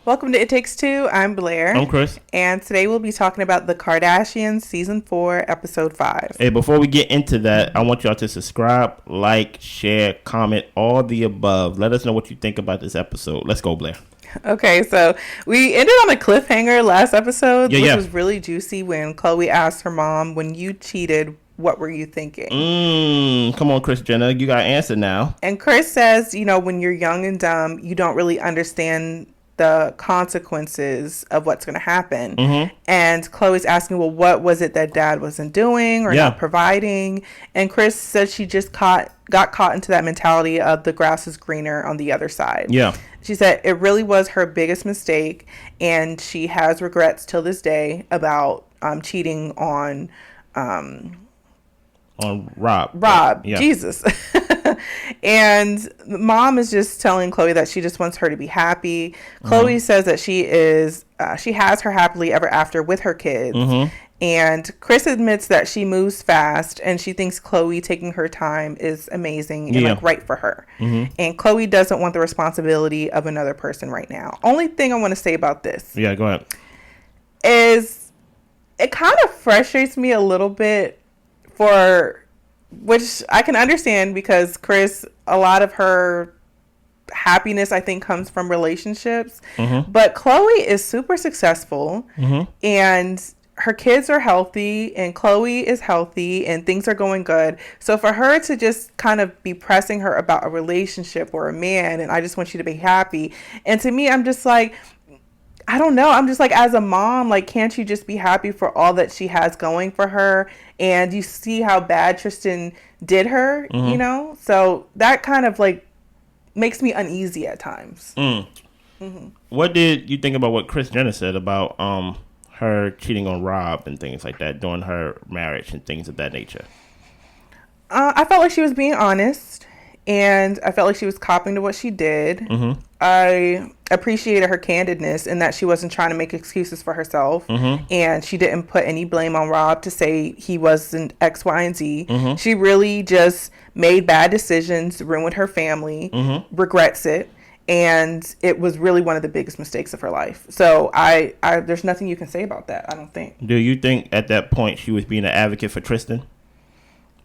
Welcome to It Takes Two. I'm Blair. I'm Chris. And today we'll be talking about The Kardashians, Season 4, Episode 5. Hey, before we get into that, I want y'all to subscribe, like, share, comment, all the above. Let us know what you think about this episode. Let's go, Blair. Okay, so we ended on a cliffhanger last episode, which was really juicy when Khloé asked her mom, when you cheated, what were you thinking? Come on, Kris Jenner. You got to answer now. And Chris says, when you're young and dumb, you don't really understand the consequences of what's going to happen. And Khloé's asking, well, what was it that dad wasn't doing or not providing? And Chris said she just got caught into that mentality of the grass is greener on the other side. She said it really was her biggest mistake, and she has regrets till this day about cheating on Rob. Jesus. And mom is just telling Khloé that she just wants her to be happy. Khloé says that she has her happily ever after with her kids. And Chris admits that she moves fast, and she thinks Khloé taking her time is amazing and right for her. And Khloé doesn't want the responsibility of another person right now. Only thing I want to say about this. Yeah, go ahead. Is it kind of frustrates me a little bit, which I can understand, because Chris, a lot of her happiness, I think, comes from relationships. But Khloé is super successful, and her kids are healthy, and Khloé is healthy, and things are going good. So for her to just kind of be pressing her about a relationship or a man, and I just want you to be happy. And to me, I'm just like, I don't know. I'm just like, as a mom, like, can't you just be happy for all that she has going for her? And you see how bad Tristan did her, So that kind of like makes me uneasy at times. What did you think about what Kris Jenner said about her cheating on Rob and things like that during her marriage and things of that nature? I felt like she was being honest, and I felt like she was copping to what she did. I appreciated her candidness in that she wasn't trying to make excuses for herself, and she didn't put any blame on Rob to say he wasn't X, Y, and Z. She really just made bad decisions, ruined her family, regrets it, and it was really one of the biggest mistakes of her life. So I there's nothing you can say about that, I don't think. Do you think at that point she was being an advocate for Tristan?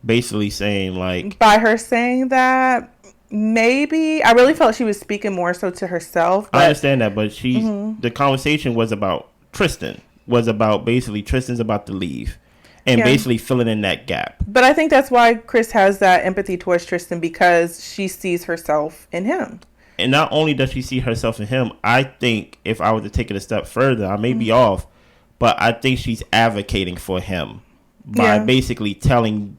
Basically saying, like, by her saying that, maybe. I really felt she was speaking more so to herself. I understand that, but the conversation was about Tristan. Was about basically Tristan's about to leave, and basically filling in that gap. But I think that's why Chris has that empathy towards Tristan, because she sees herself in him. And not only does she see herself in him, I think if I were to take it a step further, I may be off, but I think she's advocating for him by basically telling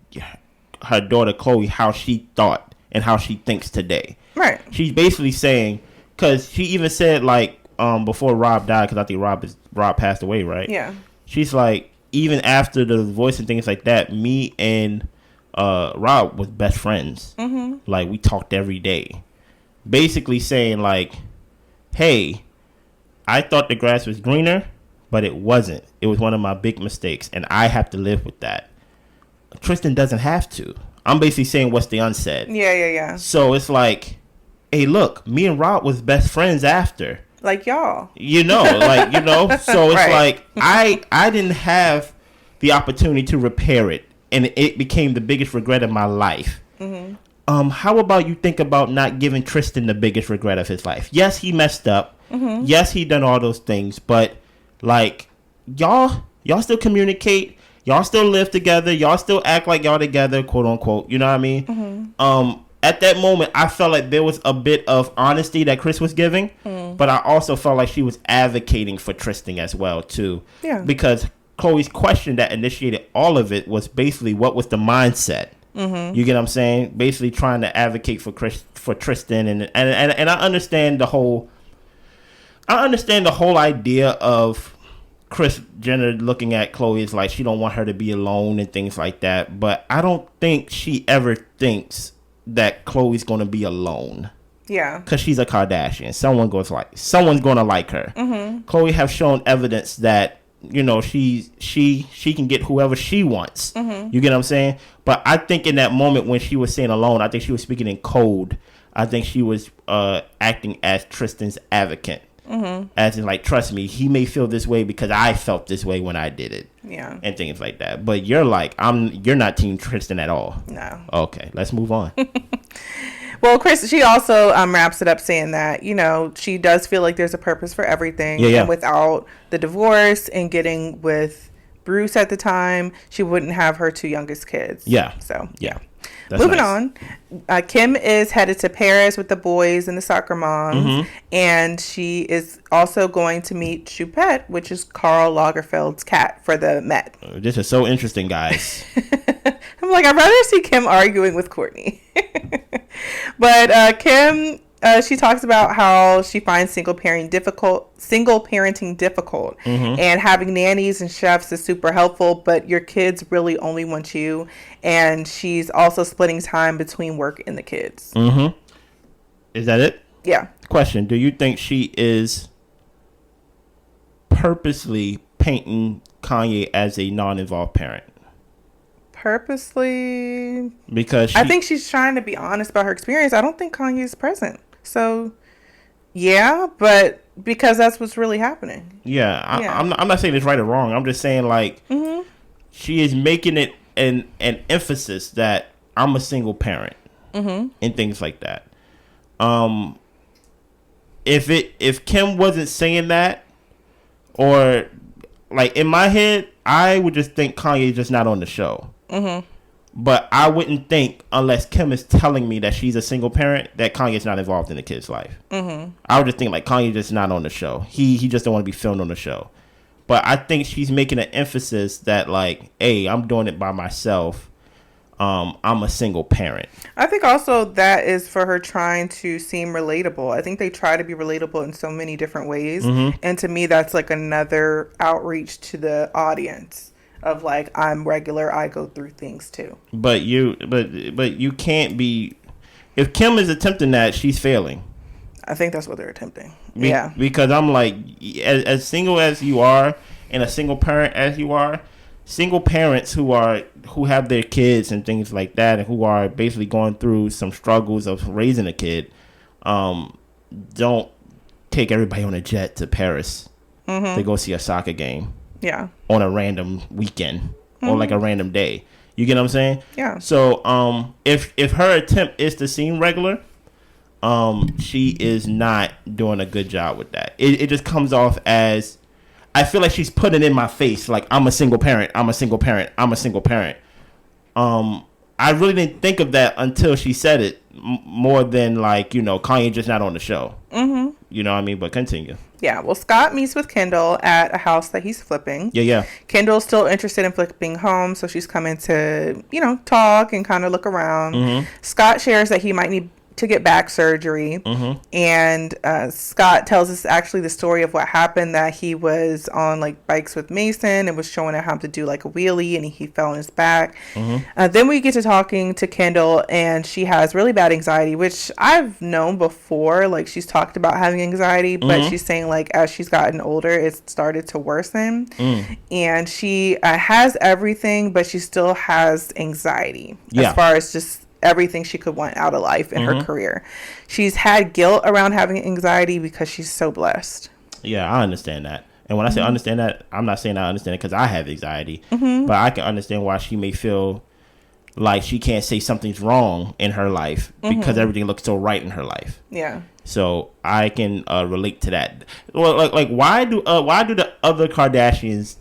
her daughter Khloé how she thought and how she thinks today. Right. She's basically saying, because she even said, like, before Rob died, because I think Rob passed away, right? Yeah. She's like, even after the divorce and things like that, me and Rob was best friends. Like, we talked every day. Basically saying, like, hey, I thought the grass was greener, but it wasn't. It was one of my big mistakes, and I have to live with that. Tristan doesn't have to. I'm basically saying what's the unsaid. Yeah. So it's like, hey, look, me and Rob was best friends after. Like y'all. So it's like, I didn't have the opportunity to repair it, and it became the biggest regret of my life. How about you think about not giving Tristan the biggest regret of his life? Yes, he messed up. Yes, he done all those things, but like, y'all still communicate. Y'all still live together. Y'all still act like y'all together, quote unquote. You know what I mean? At that moment, I felt like there was a bit of honesty that Chris was giving, but I also felt like she was advocating for Tristan as well, too. Yeah. Because Khloé's question that initiated all of it was basically, what was the mindset? You get what I'm saying? Basically trying to advocate for Tristan, and I understand the whole idea of Kris Jenner looking at Khloé is like she don't want her to be alone and things like that. But I don't think she ever thinks that Khloé's going to be alone. Yeah. Because she's a Kardashian. Someone's going to like her. Khloé have shown evidence that, she can get whoever she wants. You get what I'm saying? But I think in that moment when she was saying alone, I think she was speaking in code. I think she was acting as Tristan's advocate. As in, like, trust me, he may feel this way because I felt this way when I did it. Yeah. And things like that. But you're like, you're not Team Tristan at all. No. Okay, let's move on. Well, Chris, she also wraps it up saying that, she does feel like there's a purpose for everything. Yeah. And without the divorce and getting with Bruce at the time, she wouldn't have her 2 youngest kids. Yeah. So, yeah. That's Moving on, Kim is headed to Paris with the boys and the soccer moms, and she is also going to meet Choupette, which is Karl Lagerfeld's cat, for the Met. This is so interesting, guys. I'm like, I'd rather see Kim arguing with Courtney. But Kim, she talks about how she finds single parenting difficult, and having nannies and chefs is super helpful, but your kids really only want you. And she's also splitting time between work and the kids. Is that it? Yeah. Question: do you think she is purposely painting Kanye as a non-involved parent? Purposely? Because I think she's trying to be honest about her experience. I don't think Kanye's present. So, yeah, but because that's what's really happening. Yeah, I'm not saying it's right or wrong. I'm just saying, like, she is making it an emphasis that I'm a single parent and things like that. If Kim wasn't saying that, or like in my head, I would just think Kanye's just not on the show. But I wouldn't think, unless Kim is telling me that she's a single parent, that Kanye's not involved in the kid's life. I would just think, like, Kanye's just not on the show. He just don't want to be filmed on the show. But I think she's making an emphasis that, like, hey, I'm doing it by myself. I'm a single parent. I think also that is for her trying to seem relatable. I think they try to be relatable in so many different ways. And to me, that's like another outreach to the audience. Of like, I'm regular, I go through things too. But you can't be. If Kim is attempting that, she's failing. I think that's what they're attempting. Because I'm like, as single as you are, and a single parent as you are, single parents who have their kids and things like that, and who are basically going through some struggles of raising a kid, don't take everybody on a jet to Paris to go see a soccer game. Yeah. On a random weekend or like a random day. You get what I'm saying? Yeah. So if her attempt is to seem regular, she is not doing a good job with that. It just comes off as, I feel like she's putting it in my face, like, I'm a single parent, I'm a single parent, I'm a single parent. I really didn't think of that until she said it, more than like, Kanye just not on the show. You know what I mean? But continue. Yeah, well, Scott meets with Kendall at a house that he's flipping. Yeah. Kendall's still interested in flipping homes, so she's coming to, talk and kind of look around. Scott shares that he might need to get back surgery. And Scott tells us actually the story of what happened, that he was on like bikes with Mason and was showing him how to do like a wheelie, and he fell on his back. Then we get to talking to Kendall, and she has really bad anxiety, which I've known before. Like, she's talked about having anxiety, but she's saying like as she's gotten older, it started to worsen. And she has everything, but she still has anxiety as far as just everything she could want out of life in her career. She's had guilt around having anxiety because she's so blessed. Yeah, I understand that. And when I say understand that, I'm not saying I understand it because I have anxiety. But I can understand why she may feel like she can't say something's wrong in her life because everything looks so right in her life. Yeah. So I can relate to that. Well, like why do the other Kardashians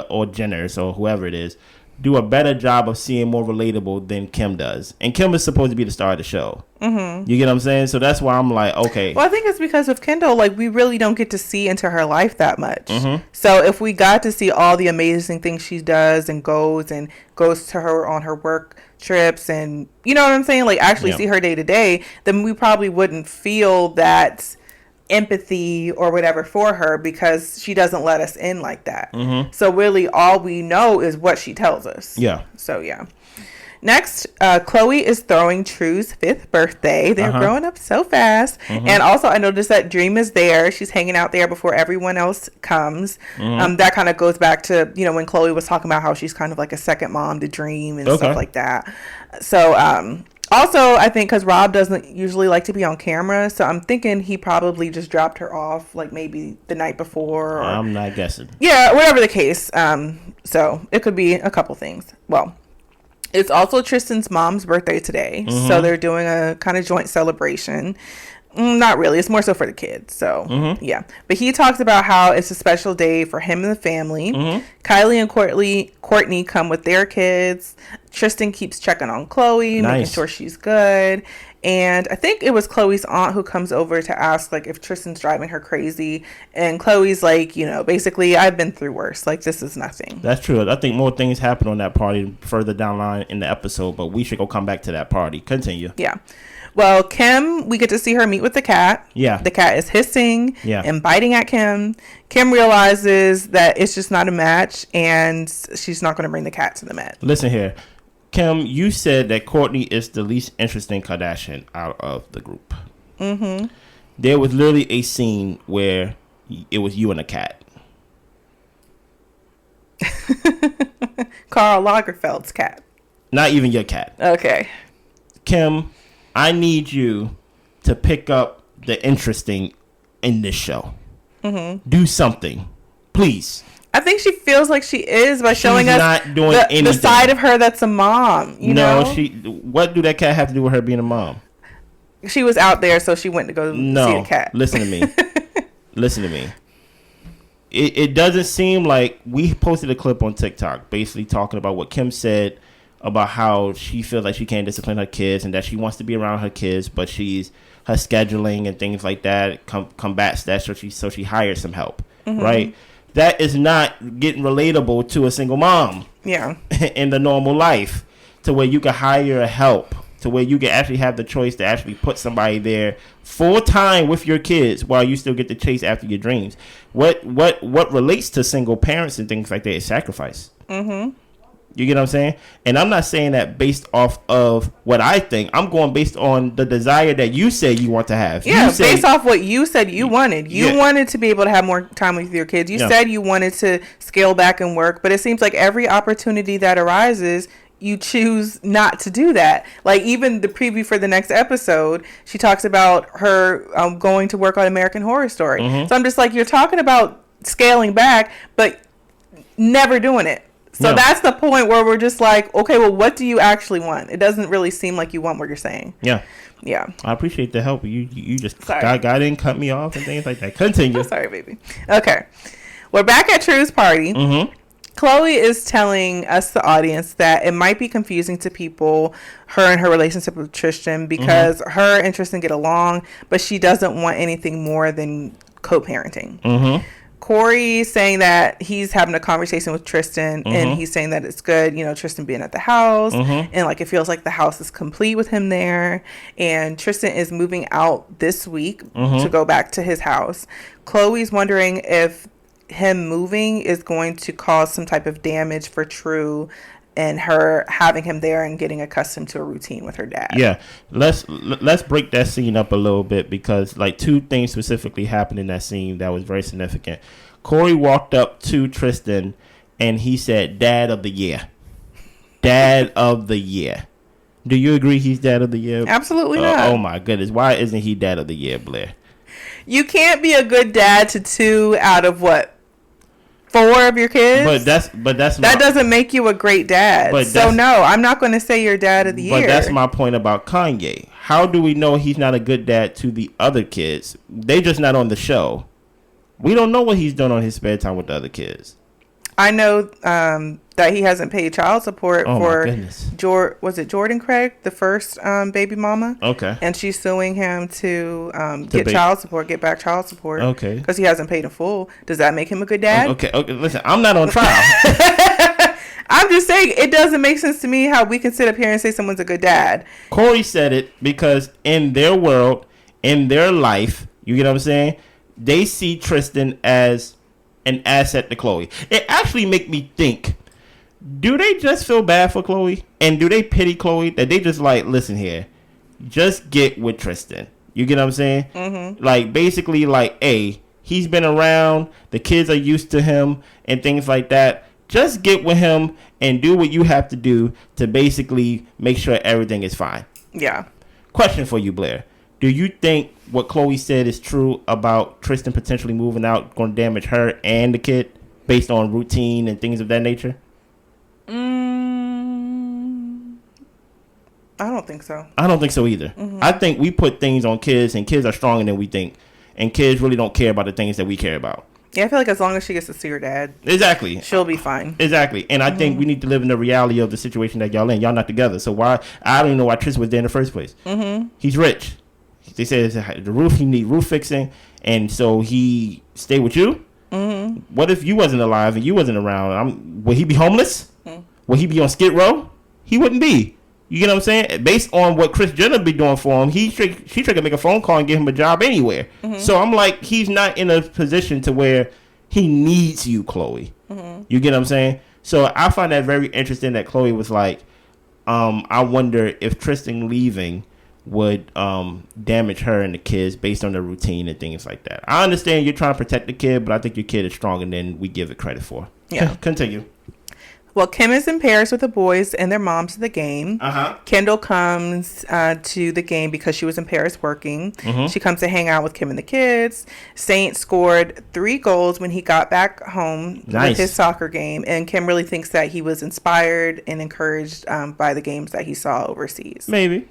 or Jenners or whoever it is do a better job of seeing more relatable than Kim does? And Kim is supposed to be the star of the show. You get what I'm saying? So that's why I'm like, okay. Well, I think it's because of Kendall. Like, we really don't get to see into her life that much. So if we got to see all the amazing things she does and goes to her on her work trips, and you know what I'm saying? Like, actually see her day to day, then we probably wouldn't feel that empathy or whatever for her, because she doesn't let us in like that. So really all we know is what she tells us. So next, Khloé is throwing True's 5th birthday. They're growing up so fast. And also I noticed that Dream is there. She's hanging out there before everyone else comes. That kind of goes back to, when Khloé was talking about how she's kind of like a second mom to Dream and stuff like that. So Also, I think because Rob doesn't usually like to be on camera, so I'm thinking he probably just dropped her off, like maybe the night before. Or, I'm not guessing. Yeah, whatever the case. So it could be a couple things. Well, it's also Tristan's mom's birthday today, so they're doing a kind of joint celebration. Not really. It's more so for the kids. So, yeah. But he talks about how it's a special day for him and the family. Kylie and Courtney come with their kids. Tristan keeps checking on Khloé, making sure she's good. And I think it was Khloé's aunt who comes over to ask, like, if Tristan's driving her crazy. And Khloé's like, you know, basically, I've been through worse. Like, this is nothing. That's true. I think more things happen on that party further down the line in the episode, but we should go come back to that party. Continue. Yeah. Well, Kim, we get to see her meet with the cat. Yeah. The cat is hissing and biting at Kim. Kim realizes that it's just not a match, and she's not going to bring the cat to the Met. Listen here. Kim, you said that Courtney is the least interesting Kardashian out of the group. There was literally a scene where it was you and a cat. Karl Lagerfeld's cat. Not even your cat. Okay. Kim, I need you to pick up the interesting in this show. Do something, please. I think she feels like she is by showing us not doing the side of her that's a mom. You know? What do that cat have to do with her being a mom? She was out there, so she went to go see a cat. Listen to me. Listen to me. It doesn't seem like we posted a clip on TikTok basically talking about what Kim said about how she feels like she can't discipline her kids and that she wants to be around her kids, but her scheduling and things like that combats that, so she hired some help, right? That is not getting relatable to a single mom. Yeah. In the normal life, to where you can hire help, to where you can actually have the choice to actually put somebody there full time with your kids while you still get to chase after your dreams. What relates to single parents and things like that is sacrifice. You get what I'm saying? And I'm not saying that based off of what I think. I'm going based on the desire that you say you want to have. Yeah, based off what you said you wanted. You wanted to be able to have more time with your kids. You said you wanted to scale back and work, but it seems like every opportunity that arises, you choose not to do that. Like even the preview for the next episode, she talks about her going to work on American Horror Story. So I'm just like, you're talking about scaling back, but never doing it. So that's the point where we're just like, okay, well, what do you actually want? It doesn't really seem like you want what you're saying. Yeah. I appreciate the help. You just God didn't cut me off and things like that. Continue. Sorry, baby. Okay. We're back at True's party. Khloé is telling us, the audience, that it might be confusing to people, her and her relationship with Tristan, because her and Tristan get along, but she doesn't want anything more than co-parenting. Corey saying that he's having a conversation with Tristan and he's saying that it's good, you know, Tristan being at the house and like it feels like the house is complete with him there, and Tristan is moving out this week to go back to his house. Khloé's wondering if him moving is going to cause some type of damage for True and her having him there and getting accustomed to a routine with her dad. Yeah, let's break that scene up a little bit, because like two things specifically happened in that scene that was very significant. Corey walked up to Tristan and he said, "Dad of the year." Dad of the year. Do you agree he's dad of the year? Absolutely not. Oh my goodness. Why isn't he dad of the year, Blair? You can't be a good dad to 2 out of what? 4 of your kids? That doesn't make you a great dad. So no, I'm not going to say you're dad of the year. But that's my point about Kanye. How do we know he's not a good dad to the other kids? They just not on the show. We don't know what he's done on his spare time with the other kids. I know that he hasn't paid child support for Jordan Craig, the first baby mama? Okay. And she's suing him to get back child support. Okay. Because he hasn't paid in full. Does that make him a good dad? Okay. Listen, I'm not on trial. I'm just saying, it doesn't make sense to me how we can sit up here and say someone's a good dad. Corey said it because in their world, in their life, you get what I'm saying? They see Tristan as an asset to Khloé. It actually make me think, do they just feel bad for Khloé? And do they pity Khloé? That they just like, listen here, just get with Tristan. You get what I'm saying? Like, basically, like, hey, he's been around, the kids are used to him, and things like that. Just get with him and do what you have to do to basically make sure everything is fine. Yeah. Question for you, Blair. Do you think what Khloé said is true about Tristan potentially moving out going to damage her and the kid based on routine and things of that nature? I don't think so. I don't think so either. I think we put things on kids, and kids are stronger than we think, and kids really don't care about the things that we care about. Yeah, I feel like as long as she gets to see her dad, exactly, she'll be fine. Exactly, and I think we need to live in the reality of the situation that y'all in. Y'all not together, so why? I don't even know why Tristan was there in the first place. He's rich. They said the roof. He need roof fixing, and so he stay with you. What if you wasn't alive and you wasn't around? Would he be homeless? Would he be on Skid Row? He wouldn't be. You get what I'm saying? Based on what Kris Jenner be doing for him, she could make a phone call and give him a job anywhere. So I'm like, he's not in a position to where he needs you, Khloé. You get what I'm saying? So I find that very interesting that Khloé was like, I wonder if Tristan leaving would damage her and the kids based on the routine and things like that. I understand you're trying to protect the kid, but I think your kid is stronger than we give it credit for. Yeah. Continue. Well, Kim is in Paris with the boys and their moms to the game. Kendall comes to the game because she was in Paris working. She comes to hang out with Kim and the kids. Saint scored 3 goals when he got back home with his soccer game. And Kim really thinks that he was inspired and encouraged by the games that he saw overseas. Maybe.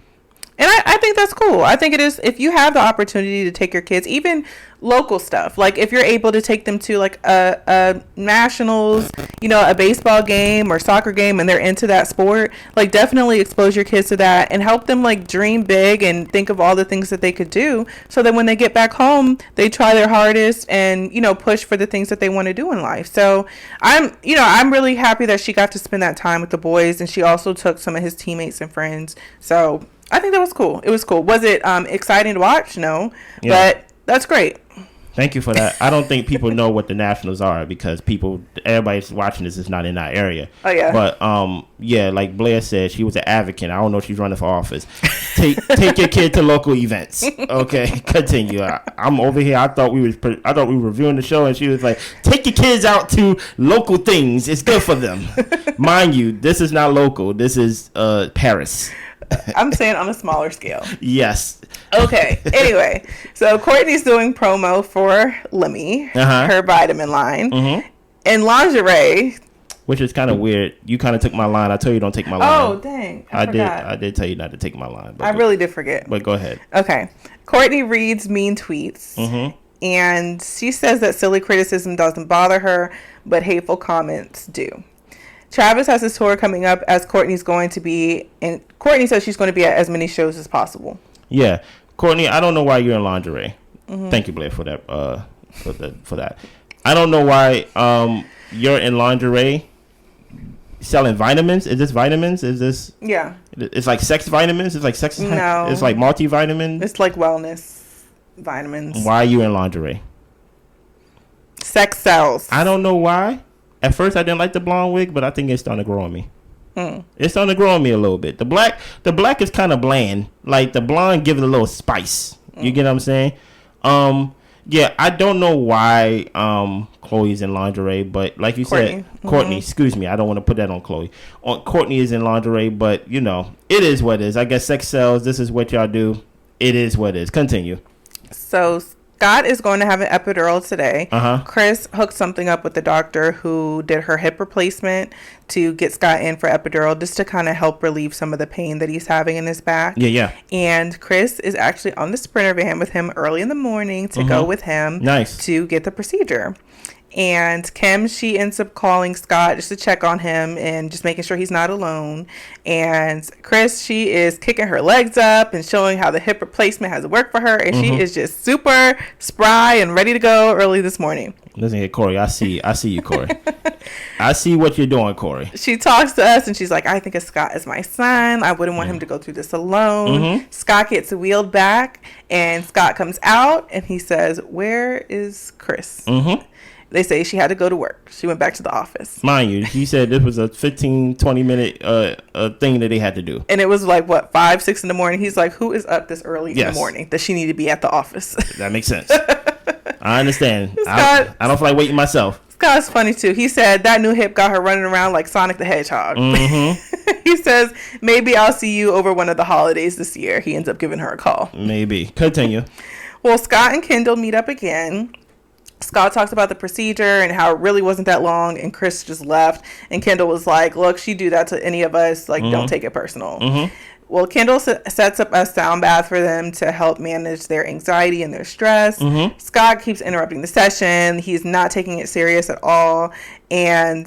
And I think that's cool. I think it is, if you have the opportunity to take your kids, even local stuff, like if you're able to take them to like a nationals, a baseball game or soccer game, and they're into that sport, like definitely expose your kids to that and help them like dream big and think of all the things that they could do, so that when they get back home, they try their hardest and, push for the things that they want to do in life. So I'm really happy that she got to spend that time with the boys, and she also took some of his teammates and friends. So I think that was cool. It was cool. Was it exciting to watch? No. Yeah. But that's great. Thank you for that. I don't think people know what the Nationals are because everybody's watching this is not in our area. Oh, yeah. But, like Blair said, she was an advocate. I don't know if she's running for office. Take your kid to local events. Okay, continue. I'm over here. I thought we were reviewing the show, and she was like, take your kids out to local things. It's good for them. Mind you, this is not local. This is Paris. I'm saying on a smaller scale. Yes. Okay. Anyway, so Kourtney's doing promo for Lemmy, her vitamin line, and lingerie. Which is kind of weird. You kind of took my line. I told you don't take my line. Oh, dang. I forgot. I did tell you not to take my line. I really did forget. But go ahead. Okay. Kourtney reads mean tweets. And she says that silly criticism doesn't bother her, but hateful comments do. Travis has his tour coming up as Kourtney's going to be, and Kourtney says she's going to be at as many shows as possible. Yeah, Kourtney, I don't know why you're in lingerie. Thank you, Blair, for that. For that, I don't know why you're in lingerie selling vitamins. Is this vitamins? Is this? Yeah. It's like sex vitamins. It's like sex. No. It's like multivitamins. It's like wellness vitamins. Why are you in lingerie? Sex sells. I don't know why. At first, I didn't like the blonde wig, but I think it's starting to grow on me. It's starting to grow on me a little bit. The black is kind of bland. Like the blonde, give it a little spice. You get what I'm saying? Yeah, I don't know why Khloé's in lingerie, but like you said, Kourtney. Excuse me, I don't want to put that on Khloé. Kourtney is in lingerie, but it is what it is. I guess sex sells. This is what y'all do. It is what it is. Continue. So Scott is going to have an epidural today. Kris hooked something up with the doctor who did her hip replacement to get Scott in for epidural, just to kind of help relieve some of the pain that he's having in his back. Yeah. And Kris is actually on the Sprinter van with him early in the morning to go with him to get the procedure. And Kim, she ends up calling Scott just to check on him and just making sure he's not alone. And Kris, she is kicking her legs up and showing how the hip replacement has worked for her. And she is just super spry and ready to go early this morning. Listen here, Corey. I see you, Corey. I see what you're doing, Corey. She talks to us and she's like, I think of Scott as my son. I wouldn't want him to go through this alone. Scott gets wheeled back and Scott comes out and he says, where is Kris? They say she had to go to work. She went back to the office. Mind you, he said this was a 15, 20-minute thing that they had to do. And it was like, 5, 6 in the morning? He's like, who is up this early in the morning that she need to be at the office? That makes sense. I understand. I don't feel like waiting myself. Scott's funny, too. He said that new hip got her running around like Sonic the Hedgehog. He says, maybe I'll see you over one of the holidays this year. He ends up giving her a call. Maybe. Continue. Well, Scott and Kendall meet up again. Scott talks about the procedure and how it really wasn't that long, and Chris just left. And Kendall was like, look, she'd do that to any of us. Like, don't take it personal. Well, Kendall sets up a sound bath for them to help manage their anxiety and their stress. Scott keeps interrupting the session. He's not taking it serious at all. And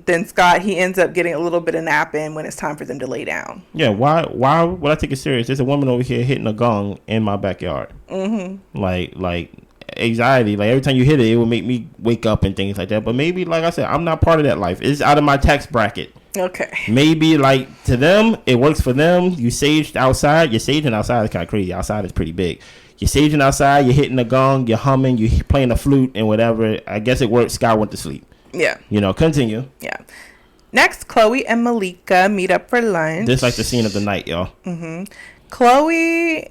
then Scott, he ends up getting a little bit of nap in when it's time for them to lay down. Yeah, why would I take it serious? There's a woman over here hitting a gong in my backyard. Like anxiety, like every time you hit it, it will make me wake up and things like that. But maybe, like I said, I'm not part of that life. It's out of my tax bracket. Okay. Maybe like to them, it works for them. You saged outside. You're saging outside is kind of crazy. Outside is pretty big. You're saging outside. You're hitting the gong. You're humming. You're playing the flute and whatever. I guess it works. Scott went to sleep. Yeah. Continue. Yeah. Next, Khloé and Malika meet up for lunch. This like the scene of the night, y'all. Khloé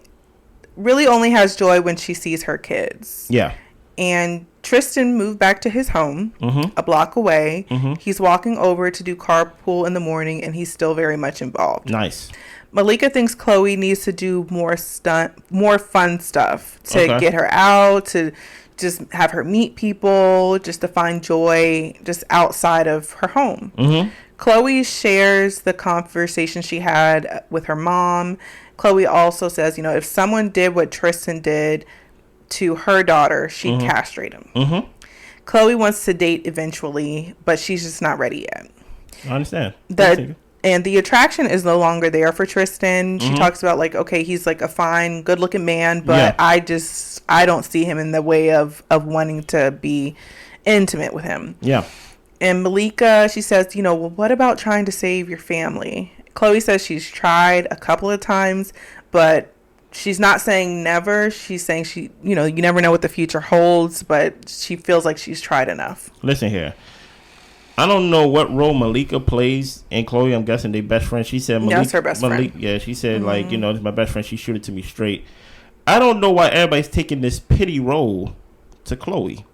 really only has joy when she sees her kids. Yeah. And Tristan moved back to his home a block away. He's walking over to do carpool in the morning, and he's still very much involved. Nice. Malika thinks Khloé needs to do more fun stuff to get her out, to just have her meet people, just to find joy just outside of her home. Khloé shares the conversation she had with her mom. Khloé also says, if someone did what Tristan did to her daughter, she'd castrate him. Khloé wants to date eventually, but she's just not ready yet. I understand. And the attraction is no longer there for Tristan. She talks about like, okay, he's like a fine, good looking man, but I don't see him in the way of wanting to be intimate with him. Yeah. And Malika, she says, well, what about trying to save your family? Khloé says she's tried a couple of times, but she's not saying never. She's saying you never know what the future holds, but she feels like she's tried enough. Listen here. I don't know what role Malika plays in Khloé. I'm guessing they best friends. She said that's her best friend. Yeah, she said this is my best friend. She shoot it to me straight. I don't know why everybody's taking this pity role to Khloé.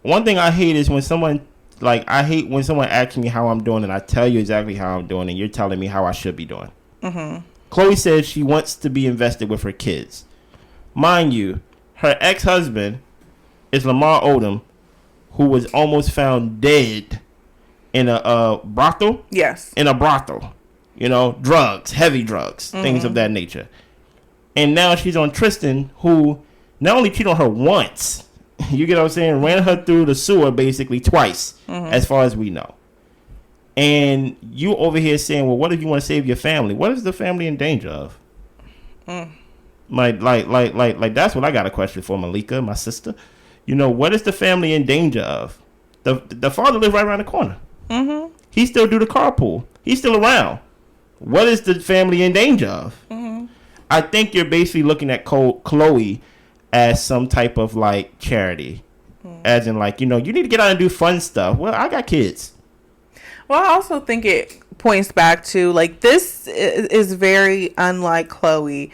One thing I hate is when someone asks me how I'm doing and I tell you exactly how I'm doing and you're telling me how I should be doing. Khloé said she wants to be invested with her kids. Mind you, her ex-husband is Lamar Odom, who was almost found dead in a brothel. Yes. In a brothel. Drugs, heavy drugs, things of that nature. And now she's on Tristan, who not only cheated on her once, you get what I'm saying, ran her through the sewer basically twice, as far as we know. And you over here saying, well, what if you want to save your family? What is the family in danger of? Like that's what I got a question for Malika, my sister. What is the family in danger of? The father lives right around the corner. He still do the carpool. He's still around. What is the family in danger of? I think you're basically looking at Khloé as some type of like charity. As in like, you need to get out and do fun stuff. Well, I got kids. Well, I also think it points back to like this is very unlike Khloé.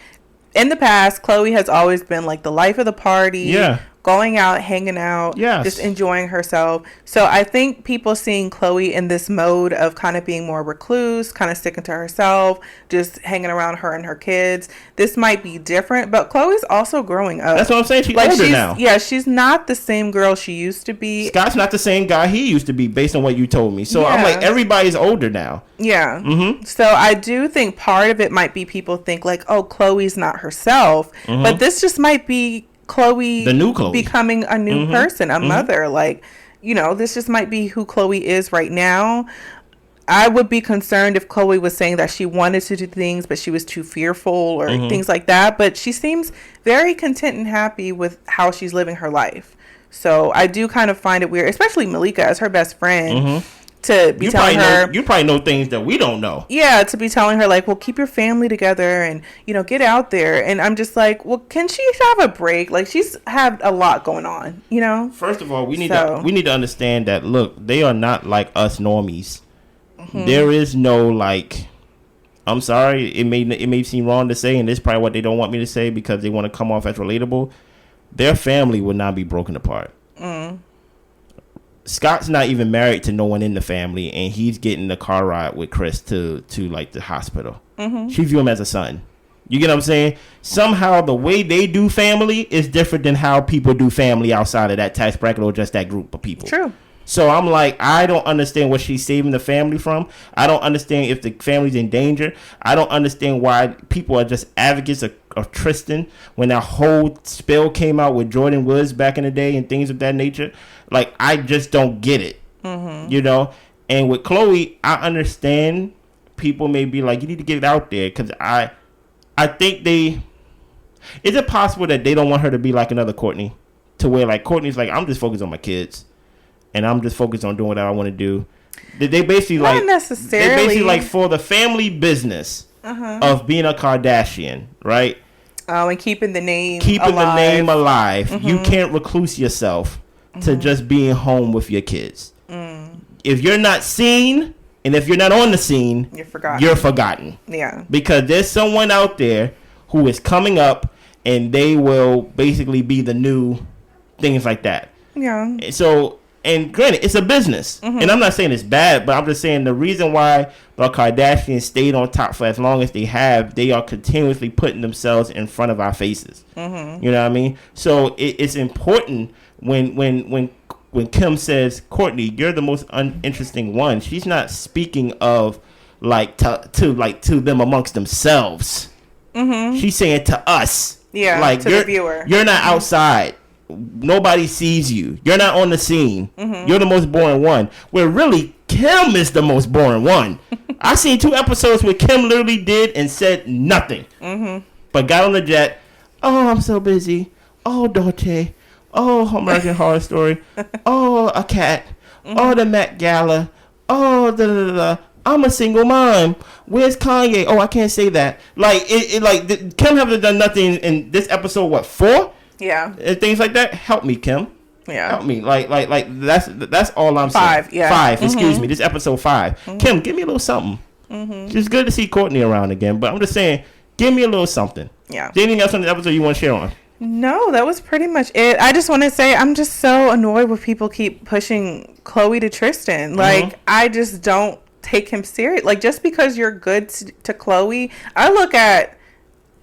In the past, Khloé has always been like the life of the party. Yeah. Going out, hanging out, just enjoying herself. So I think people seeing Khloé in this mode of kind of being more recluse, kind of sticking to herself, just hanging around her and her kids. This might be different, but Khloé's also growing up. That's what I'm saying. She's older now. Yeah, she's not the same girl she used to be. Scott's not the same guy he used to be based on what you told me. So I'm like, everybody's older now. Yeah. So I do think part of it might be people think like, oh, Khloé's not herself. But this just might be Khloé, the new Khloé, becoming a new person, a mother. Like, this just might be who Khloé is right now. I would be concerned if Khloé was saying that she wanted to do things, but she was too fearful or things like that. But she seems very content and happy with how she's living her life. So I do kind of find it weird, especially Malika as her best friend. To be telling her, you probably know things that we don't know. Yeah, to be telling her like, well, keep your family together and get out there. And I'm just like, well, can she have a break? Like she's had a lot going on, First of all, we need to understand that. Look, they are not like us normies. There is no like. I'm sorry, it may seem wrong to say, and this is probably what they don't want me to say because they want to come off as relatable. Their family would not be broken apart. Scott's not even married to no one in the family, and he's getting the car ride with Chris to like the hospital. She view him as a son. You get what I'm saying? Somehow the way they do family is different than how people do family outside of that tax bracket or just that group of people. True. So I'm like, I don't understand what she's saving the family from. I don't understand if the family's in danger. I don't understand why people are just advocates of Tristan when that whole spill came out with Jordan Woods back in the day and things of that nature. Like, I just don't get it, you know? And with Khloé, I understand people may be like, you need to get it out there, because I think is it possible that they don't want her to be like another Courtney, to where like Courtney's like, I'm just focused on my kids and I'm just focused on doing what I want to do. They basically not necessarily. They basically like for the family business of being a Kardashian, right? Oh, and keeping the name alive. You can't recluse yourself to just being home with your kids. If you're not seen and if you're not on the scene, you're forgotten. Yeah. Because there's someone out there who is coming up and they will basically be the new things like that. Yeah. So, and granted, it's a business. And I'm not saying it's bad, but I'm just saying the reason why the Kardashians stayed on top for as long as they have, they are continuously putting themselves in front of our faces. You know what I mean? So it's important when Kim says, Courtney, you're the most uninteresting one. She's not speaking of like to them amongst themselves. She's saying to us. Yeah, like to the viewer. You're not outside. Nobody sees you. You're not on the scene. You're the most boring one. Where really Kim is the most boring one. I seen 2 episodes where Kim literally did and said nothing. But got on the jet. Oh, I'm so busy. Oh, Dolce. Oh, American Horror Story. Oh, a cat. Oh, the Met Gala. Oh, I'm a single mom. Where's Kanye? Oh, I can't say that. Like Kim haven't done nothing in this episode. What, 4? Yeah. And things like that. Help me, Kim. Yeah. Help me. Like that's all I'm saying. 5. Yeah. 5. Excuse me. This episode 5. Kim, give me a little something. It's good to see Courtney around again, but I'm just saying, give me a little something. Yeah. Is there anything else on the episode you want to share on? No, that was pretty much it. I just want to say I'm just so annoyed when people keep pushing Khloé to Tristan. Like, I just don't take him serious. Like, just because you're good to Khloé, I look at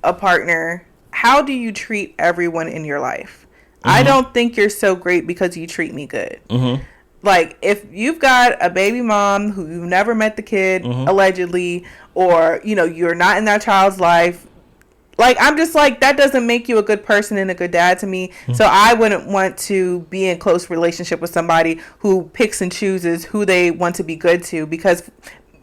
a partner, how do you treat everyone in your life? I don't think you're so great because you treat me good. Like, if you've got a baby mom who you've never met the kid, allegedly, or, you know, you're not in that child's life, like, I'm just like, that doesn't make you a good person and a good dad to me. So I wouldn't want to be in close relationship with somebody who picks and chooses who they want to be good to, because,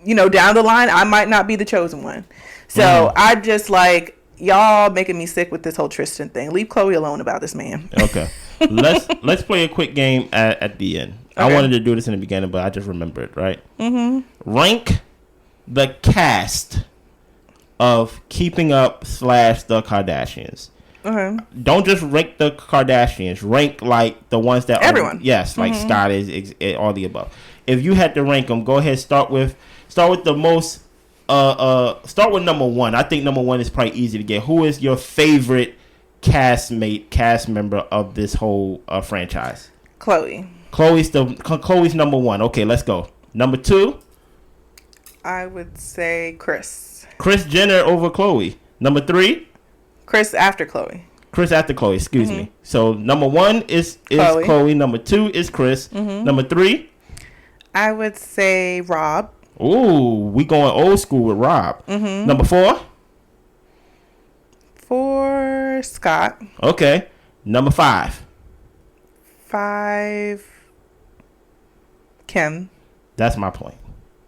you know, down the line, I might not be the chosen one. So I just like, y'all making me sick with this whole Tristan thing. Leave Khloé alone about this man. Okay. Let's play a quick game at the end. Okay. I wanted to do this in the beginning, but I just remembered, right? Rank the cast of Keeping Up / the Kardashians. Don't just rank the Kardashians. Rank like the ones that everyone. Like Scott is all the above. If you had to rank them, go ahead. Start with the most. Start with number 1. I think number 1 is probably easy to get. Who is your favorite cast member of this whole franchise? Khloé. Khloé's number 1. Okay, let's go. Number 2. I would say Kris Jenner over Khloé. Number 3. Kris after Khloé. Excuse me. So number 1 is Khloé. Number 2 is Kris. Number 3. I would say Rob. Ooh, we going old school with Rob. Number 4. For Scott. Okay. Number 5. 5. Kim. That's my point.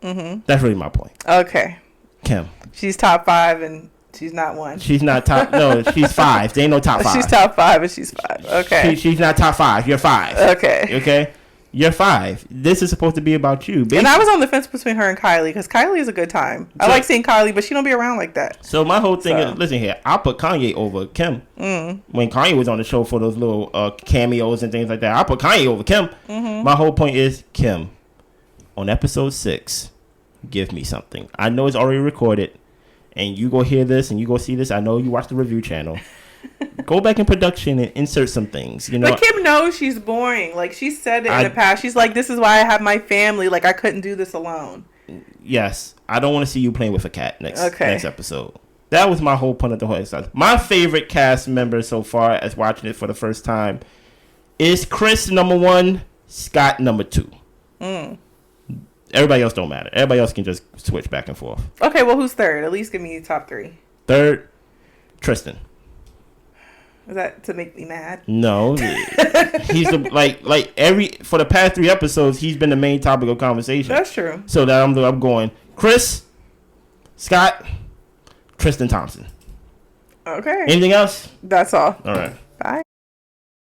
That's really my point. Okay. Kim. She's top 5 and she's not 1. She's not top. No, she's 5. There ain't no top 5. She's top 5 and she's 5. Okay. She's not top 5. You're 5. Okay. You're 5. This is supposed to be about you. Basically. And I was on the fence between her and Kylie, because Kylie is a good time. I like seeing Kylie, but she don't be around like that. So my whole thing is, listen here, I'll put Kanye over Kim. When Kanye was on the show for those little cameos and things like that, I'll put Kanye over Kim. My whole point is, Kim, on episode 6, give me something. I know it's already recorded, and you go hear this and you go see this. I know you watch the review channel. Go back in production and insert some things. You know, but Kim knows she's boring. Like she said it in the past. She's like, "This is why I have my family. Like I couldn't do this alone." Yes, I don't want to see you playing with a cat next episode. That was my whole point of the whole episode. My favorite cast member so far, as watching it for the first time, is Chris number 1, Scott number 2. Everybody else don't matter. Everybody else can just switch back and forth. Okay, well, who's third? At least give me the top 3. Third, Tristan. Is that to make me mad? No, he's for the past 3 episodes, he's been the main topic of conversation. That's true. So that I'm going Chris, Scott, Tristan Thompson. Okay. Anything else? That's all. All right.